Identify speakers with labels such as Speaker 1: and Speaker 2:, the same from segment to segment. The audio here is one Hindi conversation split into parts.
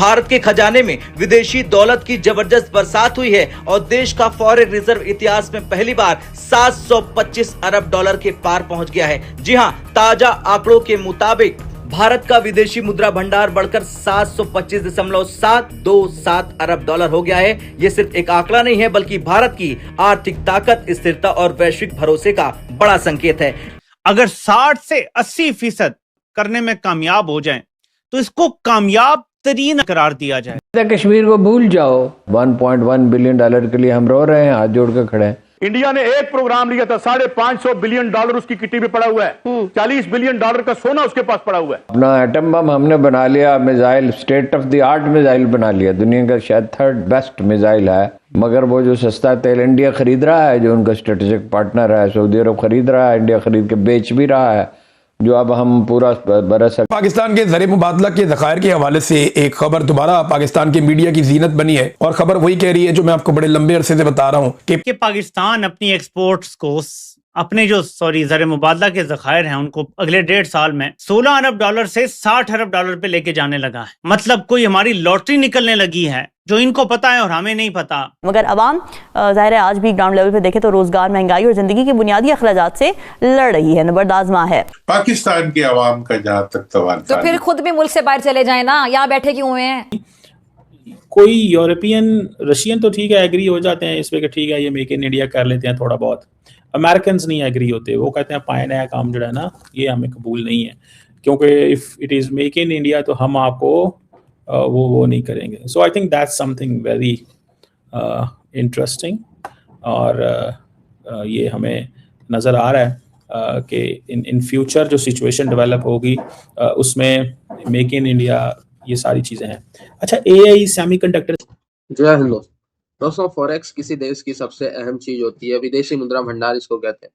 Speaker 1: भारत के खजाने में विदेशी दौलत की जबरदस्त बरसात हुई है और देश का फॉरेन रिजर्व इतिहास में पहली बार 725 अरब डॉलर के पार पहुंच गया है। जी हां, ताजा आंकड़ों के मुताबिक भारत का विदेशी मुद्रा भंडार बढ़कर 725.727 अरब डॉलर हो गया है। ये सिर्फ एक आंकड़ा नहीं है, बल्कि भारत की आर्थिक ताकत, स्थिरता और वैश्विक भरोसे का बड़ा संकेत है।
Speaker 2: अगर 60 से 80% करने में कामयाब हो जाएं, तो इसको कामयाब तरीन करार दिया जाए।
Speaker 3: कश्मीर को भूल जाओ। 1.1 बिलियन डॉलर के लिए हम रो रहे हैं, हाथ जोड़ कर खड़े हैं।
Speaker 4: इंडिया ने एक प्रोग्राम लिया था, $550 बिलियन उसकी किटी में पड़ा हुआ है। 40 बिलियन डॉलर का सोना उसके पास पड़ा हुआ है।
Speaker 3: अपना एटम बम हमने बना लिया, missile state of the art missile बना लिया, दुनिया का शायद 3rd बेस्ट मिसाइल है। मगर वो जो सस्ता तेल इंडिया खरीद रहा है, जो उनका स्ट्रेटेजिक पार्टनर है, सऊदी अरब खरीद रहा है, इंडिया खरीद के बेच भी रहा है, जो अब हम पूरा बरस।
Speaker 5: पाकिस्तान के ज़र मुबादला के ज़खायर के हवाले से एक खबर दोबारा पाकिस्तान के मीडिया की जीनत बनी है, और खबर वही कह रही है जो मैं आपको बड़े लंबे अरसे से बता रहा हूँ कि
Speaker 2: पाकिस्तान अपनी एक्सपोर्ट्स को अपने ज़र मुबादला के ज़खायर हैं उनको अगले 1.5 साल में 16 अरब डॉलर से 60 अरब डॉलर पे लेके जाने लगा है। मतलब कोई हमारी लॉटरी निकलने लगी है जो इनको पता है और हमें नहीं पता।
Speaker 6: मगर अवाम ज़ाहिर है आज भी ग्राउंड लेवल पे देखे तो रोजगार, महंगाई और जिंदगी की बुनियादी अखराजात से लड़ रही है, नबरदाजमा है
Speaker 7: पाकिस्तान के अवाम का। जहाँ तक तो
Speaker 8: फिर खुद भी मुल्क से बाहर चले जाए ना, यहाँ बैठे क्यों हुए हैं?
Speaker 9: कोई यूरोपियन, रशियन तो ठीक है, एग्री हो जाते हैं इस पे कि ठीक है ये मेक इन इंडिया कर लेते हैं थोड़ा बहुत। अमेरिकन नहीं एग्री होते, वो कहते हैं पाए नया काम जो है ना ये हमें कबूल नहीं है, क्योंकि if it is make in India तो हम आपको वो नहीं करेंगे। So I think that's something very interesting, और ये हमें नज़र आ रहा है कि इन फ्यूचर जो सिचुएशन डेवलप होगी उसमें मेक इन इंडिया ये सारी चीज़ें हैं। अच्छा, AI, सेमीकंडक्टर।
Speaker 10: जय हिंद दोस्तों, फॉरेक्स किसी देश की सबसे अहम चीज होती है, विदेशी मुद्रा भंडार इसको कहते हैं।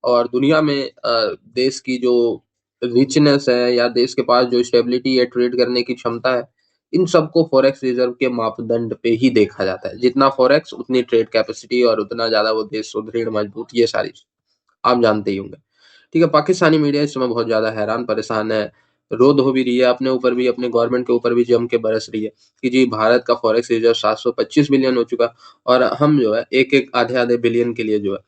Speaker 10: और दुनिया में देश की जो रिचनेस है या देश के पास जो स्टेबिलिटी है, ट्रेड करने की क्षमता है, इन सबको फॉरेक्स रिजर्व के मापदंड पे ही देखा जाता है। जितना फॉरेक्स उतनी ट्रेड कैपेसिटी और उतना ज्यादा वो देश सुदृढ़, मजबूत, ये सारी आप जानते ही होंगे। ठीक है, पाकिस्तानी मीडिया इस समय बहुत ज्यादा हैरान परेशान है, रो धो भी रही है, अपने ऊपर भी, अपने गवर्नमेंट के ऊपर भी जम के बरस रही है कि जी भारत का फॉरेक्स रिजर्व 725 बिलियन हो चुका, और हम जो है एक आधे बिलियन के लिए जो है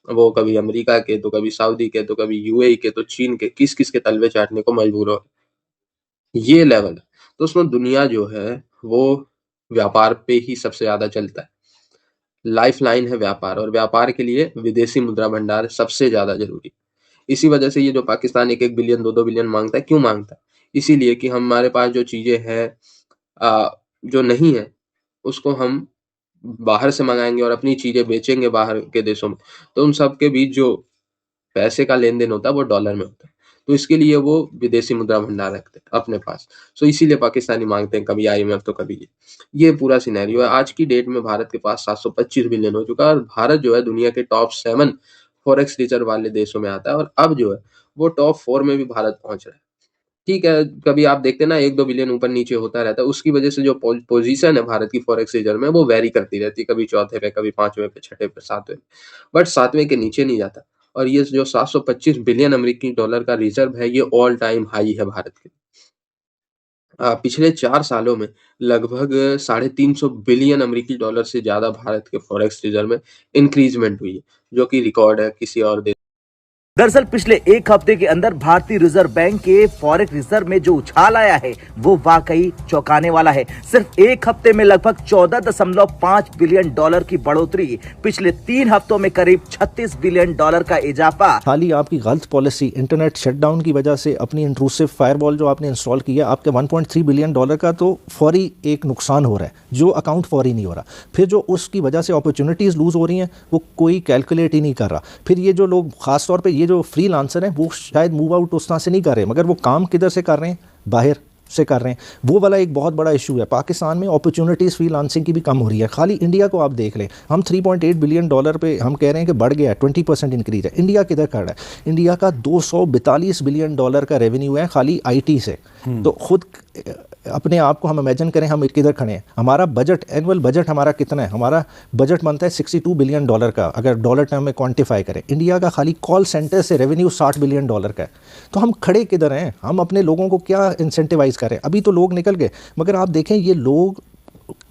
Speaker 10: वो कभी अमेरिका के, तो कभी सऊदी के, तो कभी UAE के, तो चीन के, किस किस के तलवे चाटने को मजबूर हो। ये लेवल है। तो उसमें दुनिया जो है वो व्यापार पे ही सबसे ज्यादा चलता है। लाइफ लाइन है व्यापार, और व्यापार के लिए विदेशी मुद्रा भंडार सबसे ज्यादा जरूरी। इसी वजह से ये जो पाकिस्तान 1-1 बिलियन 2-2 बिलियन मांगता है, क्यों मांगता है? इसीलिए कि हमारे पास जो चीजें हैं जो नहीं है उसको हम बाहर से मंगाएंगे और अपनी चीजें बेचेंगे बाहर के देशों में, तो उन सब के बीच जो पैसे का लेन देन होता है वो डॉलर में होता है। तो इसके लिए वो विदेशी मुद्रा भंडार रखते हैं अपने पास। सो इसीलिए पाकिस्तानी मांगते हैं, कभी IMF तो कभी ये पूरा सिनेरियो है। आज की डेट में भारत के पास 725 बिलियन हो चुका है, और भारत जो है दुनिया के टॉप 7 फॉरेक्स रिजर्व वाले देशों में आता है, और अब जो है वो टॉप 4 में भी भारत पहुंच रहा है। ठीक है, कभी आप देखते हैं ना 1-2 बिलियन ऊपर नीचे होता रहता है, उसकी वजह से जो पोजीशन है भारत की फॉरेक्स रिजर्व में वो वेरी करती रहती है, कभी 4थे पे, कभी 5वें पे, 6ठे पे, 7वें पे, बट 7वें के नीचे नहीं जाता। और ये जो 725 बिलियन अमेरिकी डॉलर का रिजर्व है, ये ऑल टाइम हाई है भारत के। पिछले 4 सालों में लगभग 350 बिलियन अमेरिकी डॉलर से ज्यादा भारत के फॉरेक्स रिजर्व में इंक्रीजमेंट हुई है, जो कि रिकॉर्ड है किसी और देश।
Speaker 1: दरअसल पिछले एक हफ्ते के अंदर भारतीय रिजर्व बैंक के फॉरेक्स रिजर्व में जो उछाल आया है वो वाकई चौंकाने वाला है। सिर्फ एक हफ्ते में लगभग 14.5 बिलियन डॉलर की बढ़ोतरी, पिछले 3 हफ्तों में करीब 36 बिलियन डॉलर का इजाफा।
Speaker 11: खाली आपकी गलत पॉलिसी, इंटरनेट शटडाउन की वजह से, अपनी इंट्रूसिव फायरवॉल जो आपने इंस्टॉल किया, आपके 1.3 बिलियन डॉलर का तो फौरी एक नुकसान हो रहा है, जो अकाउंट फौरी नहीं हो रहा। फिर जो उसकी वजह से अपॉर्चुनिटीज़ लूज हो रही हैं वो कोई कैलकुलेट ही नहीं कर रहा। फिर ये जो लोग खासतौर पर ये जो फ्रीलांसर हैं वो शायद मूव आउट उस तरह से नहीं कर रहे, मगर वो काम किधर से कर रहे हैं? बाहर से कर रहे हैं। वो वाला एक बहुत बड़ा इशू है। पाकिस्तान में अपॉर्चुनिटीज़ फ्रीलांसिंग की भी कम हो रही है। खाली इंडिया को आप देख लें, हम 3.8 बिलियन डॉलर पे हम कह रहे हैं कि बढ़ गया है, 20% इंक्रीज है। इंडिया किधर कर रहा है? इंडिया का 242 बिलियन डॉलर का रेवेन्यू है खाली IT से। तो खुद अपने आप को हम इमेजिन करें हम किधर खड़े हैं। हमारा बजट, एनुअल बजट हमारा कितना है? हमारा बजट बनता है $62 बिलियन का, अगर डॉलर टर्म में क्वांटिफाई करें। इंडिया का खाली कॉल सेंटर से रेवेन्यू $60 बिलियन का है। तो हम खड़े किधर हैं? हम अपने लोगों को क्या इंसेंटिवाइज करें? अभी तो लोग निकल गए, मगर आप देखें ये लोग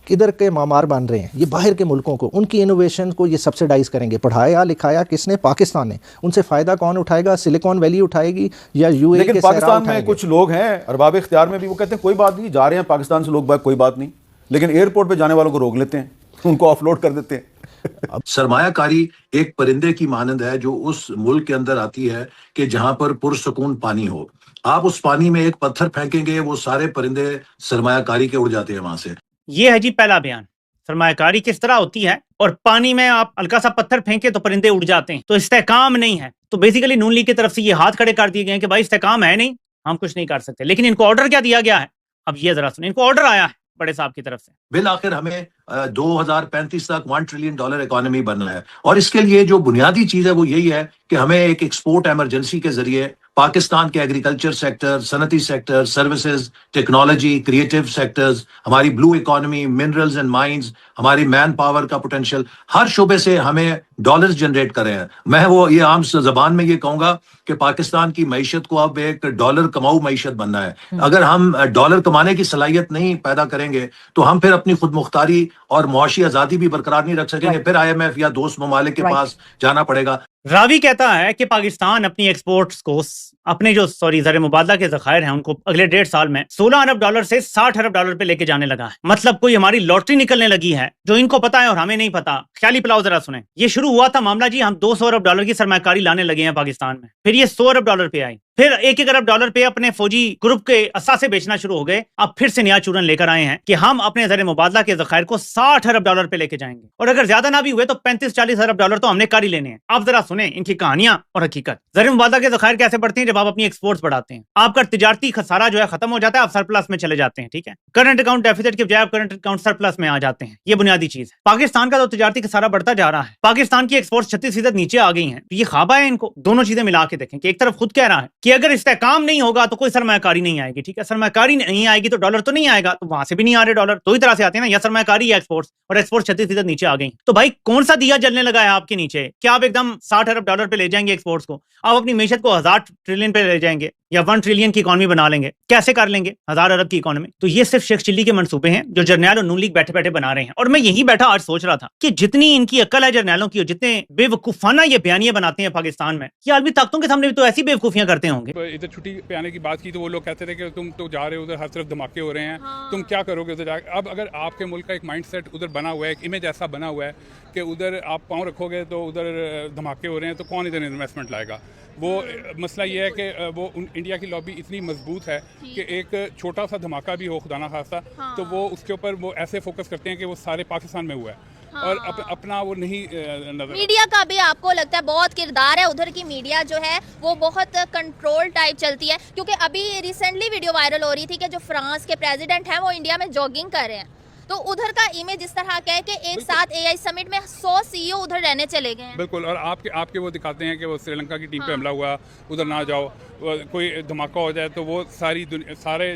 Speaker 11: किधर के मामार बन रहे हैं, ये बाहर के मुल्कों को, उनकी इनोवेशन को ये सब्सिडाइज करेंगे। पढ़ाया लिखाया किसने? पाकिस्तान ने। उनसे फ़ायदा कौन उठाएगा? सिलिकॉन वैली उठाएगी या यूएई?
Speaker 12: लेकिन पाकिस्तान में कुछ लोग हैं अरबाब इख्तियार में भी, वो कहते हैं कोई बात नहीं, जा रहे हैं पाकिस्तान से लोग बाग, कोई बात नहीं, लेकिन एयरपोर्ट पे जाने वालों को रोक लेते हैं, उनको ऑफलोड कर देते हैं।
Speaker 13: सरमायाकारी एक परिंदे की मानंद है जो उस मुल्क के अंदर आती है कि जहां पर पुरसुकून पानी हो। आप उस पानी में एक पत्थर फेंकेंगे, वो सारे परिंदे सरमायाकारी के उड़ जाते हैं वहां से।
Speaker 2: ये है जी पहला बयान, सरमायाकारी किस तरह होती है, और पानी में आप हल्का सा पत्थर फेंके तो परिंदे उड़ जाते हैं। तो इस्तेकाम नहीं है। तो बेसिकली नून लीग की तरफ से ये हाथ खड़े कर दिए गए कि भाई इस्तेकाम है नहीं, हम कुछ नहीं कर सकते। लेकिन इनको ऑर्डर क्या दिया गया है? अब ये जरा सुनिए, इनको ऑर्डर आया है बड़े साहब की तरफ से।
Speaker 13: बिल आखिर हमें 2035 तक $1 ट्रिलियन इकोनॉमी बनना है, और इसके लिए जो बुनियादी चीज है वो यही है कि हमें एक एक्सपोर्ट एमरजेंसी के जरिए पाकिस्तान के एग्रीकल्चर सेक्टर, सनती sector, services, technology, creative sectors, हमारी blue economy, minerals and mines, हमारी मैन पावर का पोटेंशियल, हर शोबे से हमें डॉलर्स जनरेट कर रहे हैं। मैं वो ये आम जबान में ये कहूंगा कि पाकिस्तान की मईशत को अब एक डॉलर कमाऊ मईशत बनना है। अगर हम डॉलर कमाने की सलाहियत नहीं पैदा करेंगे तो हम फिर अपनी खुद मुख्तारी और मुआशी आजादी भी बरकरार नहीं रख सकेंगे। फिर IMF या दोस्त ममालिक के पास जाना पड़ेगा।
Speaker 2: रावी कहता है कि पाकिस्तान अपनी एक्सपोर्ट्स को, अपने जो ज़र मुबादला के ज़खायर हैं उनको अगले 1.5 साल में $16 अरब से $60 अरब पे लेके जाने लगा है। मतलब कोई हमारी लॉटरी निकलने लगी है जो इनको पता है और हमें नहीं पता। ख्याली पिलाओ जरा सुने। ये शुरू हुआ था मामला जी, हम $200 अरब की सरमायाकारी लाने लगे हैं पाकिस्तान में, फिर ये $100 अरब पे आई, फिर $1 अरब पे अपने फौजी ग्रुप के असासे बेचना शुरू हो गए। अब फिर से नया चूरन लेकर आए हैं कि हम अपने ज़र मुबादला के ज़खायर को $60 अरब पे लेके जाएंगे, और अगर ज्यादा ना भी हुए तो $35-40 अरब तो हमने कर ही लेने हैं। आप जरा सुने इनकी कहानियां और हकीकत। ज़र मुबादला के ज़खायर कैसे बढ़ते हैं? जब आप अपनी एक्सपोर्ट्स बढ़ाते हैं, आपका तिजारती खसारा जो है खत्म हो जाता है, आप सरप्लस में चले जाते हैं। ठीक है, करंट अकाउंट डेफिसिट के बजाय आप करंट अकाउंट सरप्लस में आ जाते हैं। ये बुनियादी चीज है। पाकिस्तान का तो तिजारती खसारा बढ़ता जा रहा है, पाकिस्तान की एक्सपोर्ट 36% नीचे आ गई हैं। तो ये ख्वाबा है इनको। दोनों चीजें मिला के देखें कि एक तरफ खुद कह रहा है कि अगर इस्तेकाम नहीं होगा तो कोई सरमायाकारी नहीं आएगी। ठीक है, सरमायाकारी नहीं आएगी तो डॉलर तो नहीं आएगा, तो वहां से भी नहीं आ रहे डॉलर। दो ही तरह से आते हैं ना, या सरमायाकारी या एक्सपोर्ट्स, और एक्सपोर्ट 36% नीचे आ गई। तो भाई कौन सा दिया जलने लगा है आपके नीचे? क्या आप एकदम $60 अरब पे ले जाएंगे एक्सपोर्ट्स को? आप अपनी मीशत को 1000 ट्रिलियन पे ले जाएंगे या 1 ट्रिलियन की इकोनॉमी बना लेंगे? कैसे कर लेंगे 1000 अरब की इकोनॉमी? तो ये सिर्फ शेख चिल्ली के मंसूबे हैं जो जर्नैल और नून लीग बैठे बैठे बना रहे हैं। और मैं यही बैठा आज सोच रहा था कि जितनी इनकी अक्ल है जर्नैलों की, और जितने बेवकूफाना ये बयानियां बनाते हैं पाकिस्तान में, ये आलमी ताकतों के सामने भी तो ऐसी बेवकूफियां करते होंगे।
Speaker 14: इधर छुट्टी पे आने की बात की तो वो लोग कहते थे कि तुम तो जा रहे हो उधर, हर तरफ धमाके हो रहे हैं, तुम क्या करोगे उधर जाकर? अब अगर आपके मुल्क का एक माइंडसेट उधर बना हुआ है, एक इमेज ऐसा बना हुआ है कि उधर आप पाँव रखोगे तो उधर धमाके हो रहे हैं, तो कौन इधर इन्वेस्टमेंट लाएगा? वो मसला ये है कि वो इंडिया की लॉबी इतनी मजबूत है कि एक छोटा सा धमाका भी हो खुदा ना खास्ता, तो वो उसके ऊपर वो ऐसे फोकस करते हैं कि वो सारे पाकिस्तान में हुआ है। और अपना वो नहीं नजर।
Speaker 15: मीडिया का भी आपको लगता है बहुत किरदार है उधर की? मीडिया जो है वो बहुत कंट्रोल टाइप चलती है, क्योंकि अभी रिसेंटली वीडियो वायरल हो रही थी कि जो फ्रांस के प्रेसिडेंट हैं वो इंडिया में जॉगिंग कर रहे हैं। तो उधर का इमेज इस तरह का है कि एक साथ AI समिट में 100 CEO उधर रहने चले गए हैं।
Speaker 14: बिल्कुल, और आपके वो दिखाते हैं कि वो श्रीलंका की टीम पे हमला हुआ, उधर ना जाओ, कोई धमाका हो जाए तो वो सारे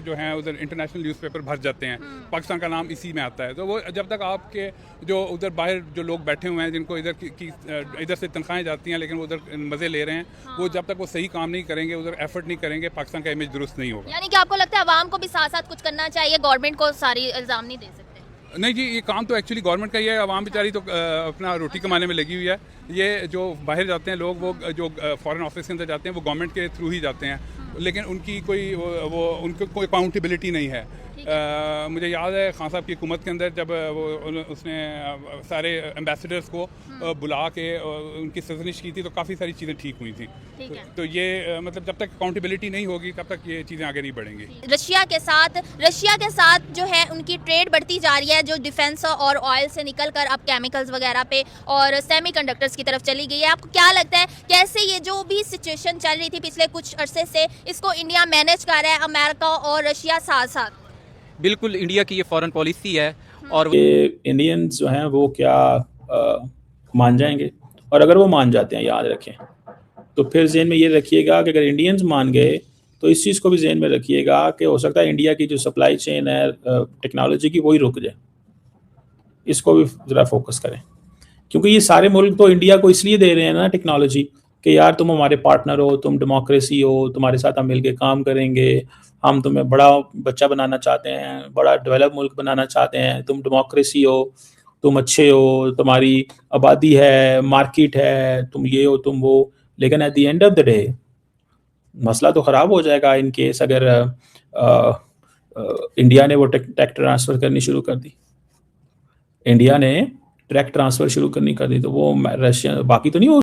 Speaker 14: जो हैं उधर इंटरनेशनल न्यूज़पेपर भर जाते हैं, पाकिस्तान का नाम इसी में आता है। तो वो जब तक आपके जो उधर बाहर जो लोग बैठे हुए हैं जिनको इधर से तनख्वाहें जाती हैं लेकिन वो उधर मज़े ले रहे हैं, वो जब तक वो सही काम नहीं करेंगे, उधर एफर्ट नहीं करेंगे, पाकिस्तान का इमेज दुरुस्त नहीं होगा।
Speaker 15: यानी कि आपको लगता है अवाम को भी साथ साथ कुछ करना चाहिए, गवर्नमेंट को सारी इल्ज़ाम नहीं दे सकते?
Speaker 14: नहीं जी, ये काम तो एक्चुअली गवर्नमेंट का ही है। आवाम बेचारी तो अपना रोटी कमाने में लगी हुई है। ये जो बाहर जाते हैं लोग, वो जो फॉरेन ऑफिस के अंदर जाते हैं, वो गवर्नमेंट के थ्रू ही जाते हैं, लेकिन उनकी कोई उनको कोई अकाउंटेबिलिटी नहीं है। मुझे याद है खान साहब की हुकूमत के अंदर जब उसने सारे एम्बेसडर्स को बुला के उनकी सजनिश की थी तो काफ़ी सारी चीज़ें ठीक हुई थी। तो ये मतलब जब तक अकाउंटेबिलिटी नहीं होगी तब तक ये चीज़ें आगे नहीं बढ़ेंगी।
Speaker 15: रशिया के साथ जो है उनकी ट्रेड बढ़ती जा रही है, जो डिफेंस और ऑयल से निकल कर अब केमिकल्स वगैरह पे और सेमीकंडक्टर्स की तरफ चली गई है। आपको क्या लगता है कैसे ये जो भी सिचुएशन चल रही थी पिछले कुछ अरसे से, इसको इंडिया मैनेज कर रहा है, अमेरिका और रशिया साथ साथ?
Speaker 16: बिल्कुल, इंडिया की ये फॉरेन पॉलिसी है। और
Speaker 9: ये इंडियंस जो हैं वो क्या मान जाएंगे? और अगर वो मान जाते हैं, याद रखें, तो फिर ज़हन में ये रखिएगा कि अगर इंडियंस मान गए तो इस चीज़ को भी जहन में रखिएगा कि हो सकता है इंडिया की जो सप्लाई चेन है टेक्नोलॉजी की वही रुक जाए। इसको भी ज़रा फोकस करें, क्योंकि ये सारे मुल्क तो इंडिया को इसलिए दे रहे हैं ना टेक्नोलॉजी कि यार तुम हमारे पार्टनर हो, तुम डेमोक्रेसी हो, तुम्हारे साथ हम मिलके काम करेंगे, हम तुम्हें बड़ा बच्चा बनाना चाहते हैं, बड़ा डेवलप मुल्क बनाना चाहते हैं, तुम डेमोक्रेसी हो, तुम अच्छे हो, तुम्हारी आबादी है, मार्केट है, तुम ये हो तुम वो। लेकिन at the end of the day मसला तो ख़राब हो जाएगा इन केस अगर इंडिया ने वो टेक ट्रांसफ़र करनी शुरू कर दी। इंडिया ने ट्रैक ट्रांसफ़र शुरू करनी कर दी तो वो रशिया बाकी तो नहीं हो